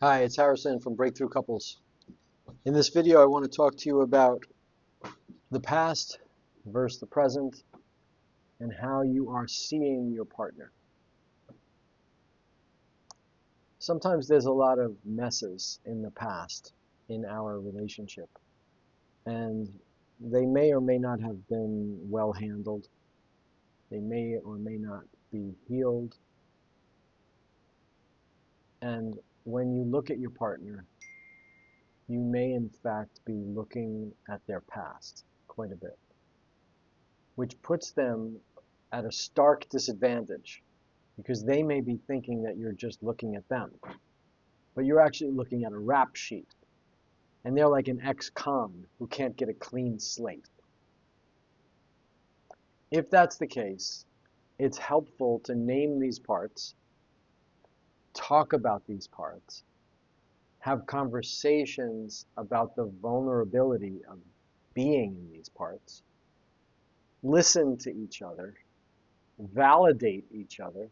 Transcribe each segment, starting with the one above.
Hi, it's Harrison from Breakthrough Couples. In this video, I want to talk to you about the past versus the present and how you are seeing your partner. Sometimes there's a lot of messes in the past in our relationship, and they may or may not have been well handled. They may or may not be healed. And when you look at your partner, you may in fact be looking at their past quite a bit, which puts them at a stark disadvantage because they may be thinking that you're just looking at them, but you're actually looking at a rap sheet, and they're like an ex-con who can't get a clean slate. If that's the case, it's helpful to name these parts, talk about these parts, have conversations about the vulnerability of being in these parts, listen to each other, validate each other,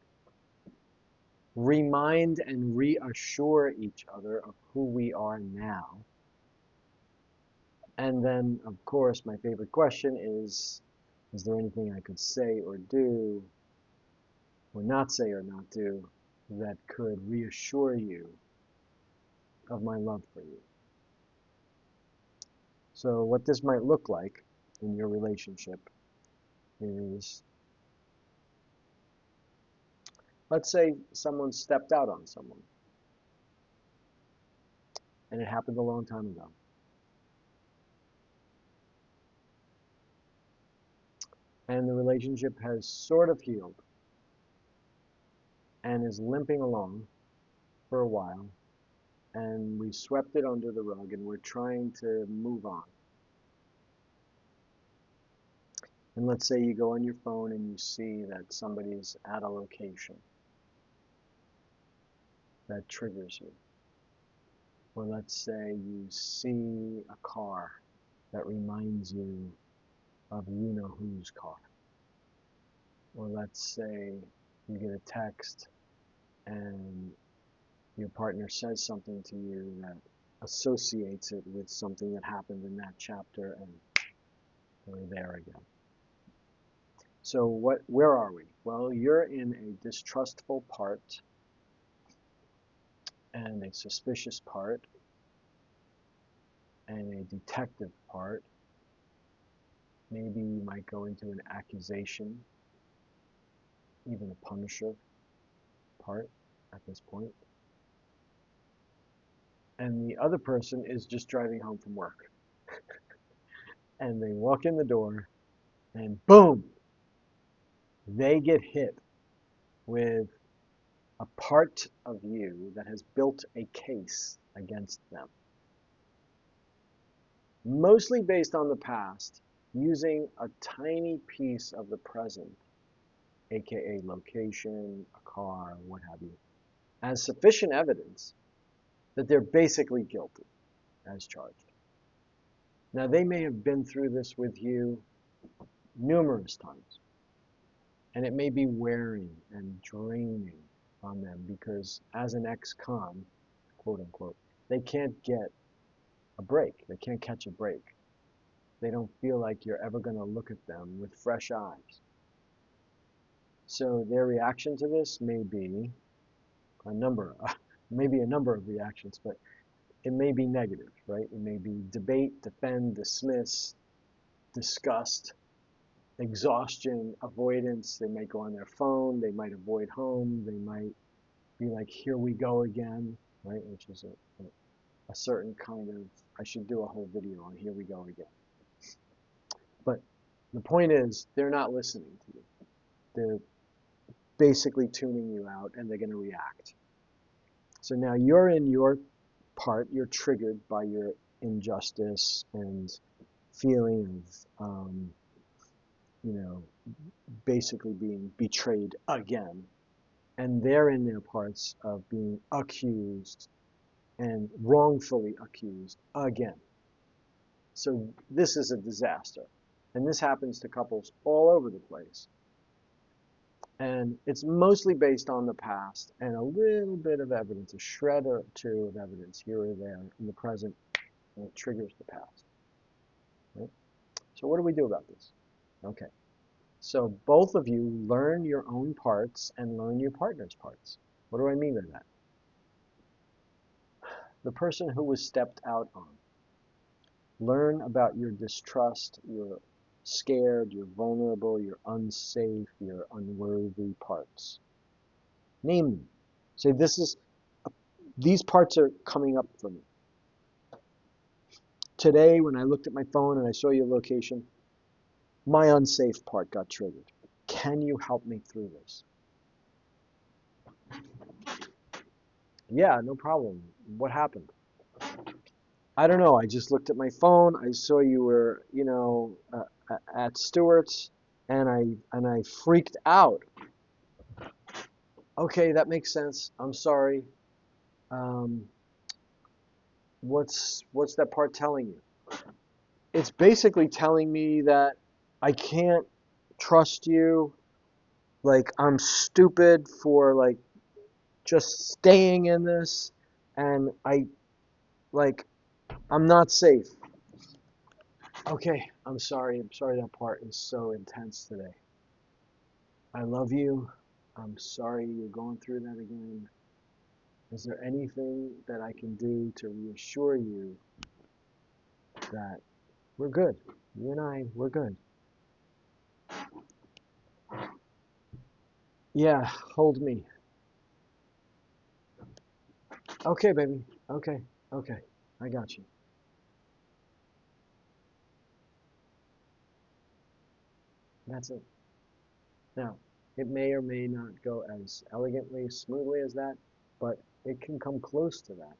remind and reassure each other of who we are now. And then, of course, my favorite question is there anything I could say or do, or not say or not do, that could reassure you of my love for you? So what this might look like in your relationship is, let's say someone stepped out on someone, and it happened a long time ago. And the relationship has sort of healed and is limping along for a while, and we swept it under the rug and we're trying to move on. And let's say you go on your phone and you see that somebody's at a location that triggers you. Or let's say you see a car that reminds you of you-know-whose car. Or let's say you get a text and your partner says something to you that associates it with something that happened in that chapter, and we're there again. So where are we? Well, you're in a distrustful part and a suspicious part and a detective part. Maybe you might go into an accusation, even a punisher part at this point. And the other person is just driving home from work. And they walk in the door and boom, they get hit with a part of you that has built a case against them. Mostly based on the past, using a tiny piece of the present, aka location, a car, what have you, as sufficient evidence that they're basically guilty as charged. Now, they may have been through this with you numerous times, and it may be wearing and draining on them because as an ex-con, quote unquote, they can't get a break. They can't catch a break. They don't feel like you're ever going to look at them with fresh eyes. So their reaction to this may be maybe a number of reactions, but it may be negative, right? It may be debate, defend, dismiss, disgust, exhaustion, avoidance. They might go on their phone. They might avoid home. They might be like, here we go again, right? Which is a certain kind of, I should do a whole video on here we go again. But the point is, they're not listening to you. They're basically tuning you out, and they're going to react. So now you're in your part, you're triggered by your injustice and feeling of, basically being betrayed again. And they're in their parts of being accused and wrongfully accused again. So this is a disaster. And this happens to couples all over the place. And it's mostly based on the past and a little bit of evidence, a shred or two of evidence here or there in the present, and it triggers the past. Right? So what do we do about this? Okay. So both of you learn your own parts and learn your partner's parts. What do I mean by that? The person who was stepped out on. Learn about your distrust, your scared, you're vulnerable, you're unsafe, you're unworthy parts. Name them. Say, these parts are coming up for me. Today, when I looked at my phone and I saw your location, my unsafe part got triggered. Can you help me through this? Yeah, no problem. What happened? I don't know. I just looked at my phone. I saw you were, at Stewart's, and I freaked out. Okay, that makes sense. I'm sorry. Um, what's that part telling you? It's basically telling me that I can't trust you. Like I'm stupid for like just staying in this, and like I'm not safe. Okay, I'm sorry. I'm sorry that part is so intense today. I love you. I'm sorry you're going through that again. Is there anything that I can do to reassure you that we're good? You and I, we're good. Yeah, hold me. Okay, baby. Okay, okay. I got you. That's it. Now, it may or may not go as elegantly, smoothly as that, but it can come close to that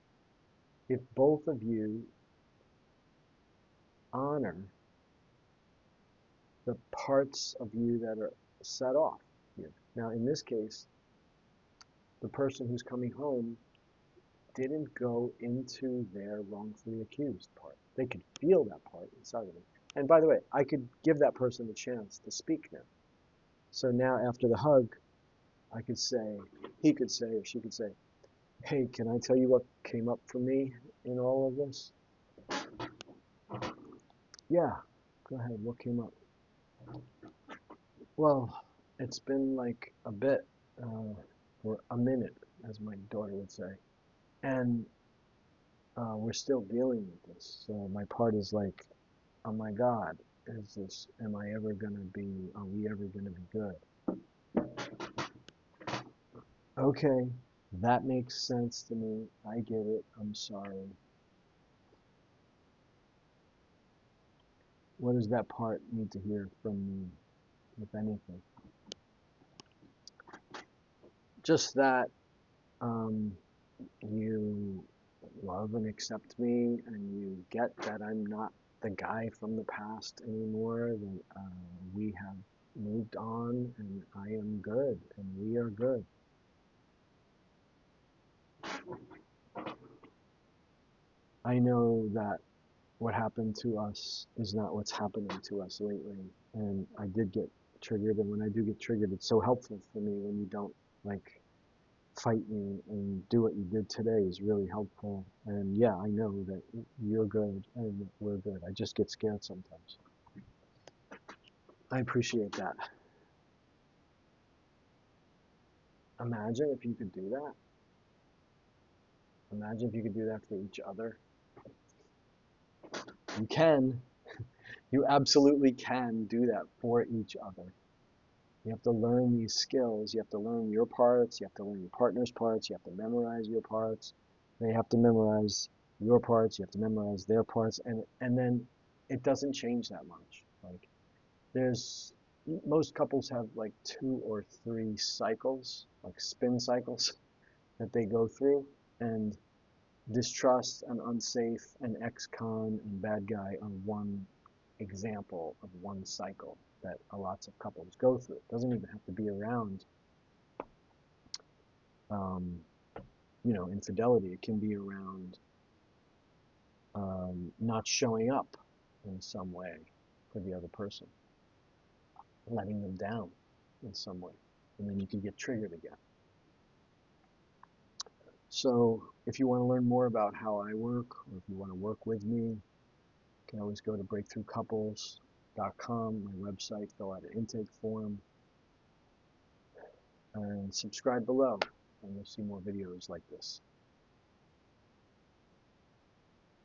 if both of you honor the parts of you that are set off here. Now, in this case, the person who's coming home didn't go into their wrongfully accused part. They could feel that part inside of them. And by the way, I could give that person the chance to speak now. So now after the hug, I could say, he could say, or she could say, hey, can I tell you what came up for me in all of this? Yeah, go ahead. What came up? Well, it's been like a bit, or a minute, as my daughter would say. And we're still dealing with this. So my part is like, oh my God, am I ever going to be, are we ever going to be good? Okay, that makes sense to me. I get it. I'm sorry. What does that part need to hear from me, if anything? Just that um, you love and accept me, and you get that I'm not the guy from the past anymore, that we have moved on, and I am good, and we are good. I know that what happened to us is not what's happening to us lately, and I did get triggered, and when I do get triggered, it's so helpful for me when you don't like fight me and do what you did today is really helpful. And yeah, I know that you're good and that we're good. I just get scared sometimes. I appreciate that. Imagine if you could do that. Imagine if you could do that for each other. You can. You absolutely can do that for each other. You have to learn these skills. You have to learn your parts. You have to learn your partner's parts. You have to memorize your parts. They have to memorize your parts. You have to memorize their parts. And then it doesn't change that much. Like there's most couples have like 2 or 3 cycles, like spin cycles that they go through. And distrust and unsafe and ex-con and bad guy are one example of one cycle that lots of couples go through. It doesn't even have to be around, um, infidelity. It can be around not showing up in some way for the other person, letting them down in some way. and then you can get triggered again. So if you want to learn more about how I work, or if you want to work with me, you can always go to breakthroughcouples.com, my website, fill out an intake form, and subscribe below, and you'll see more videos like this.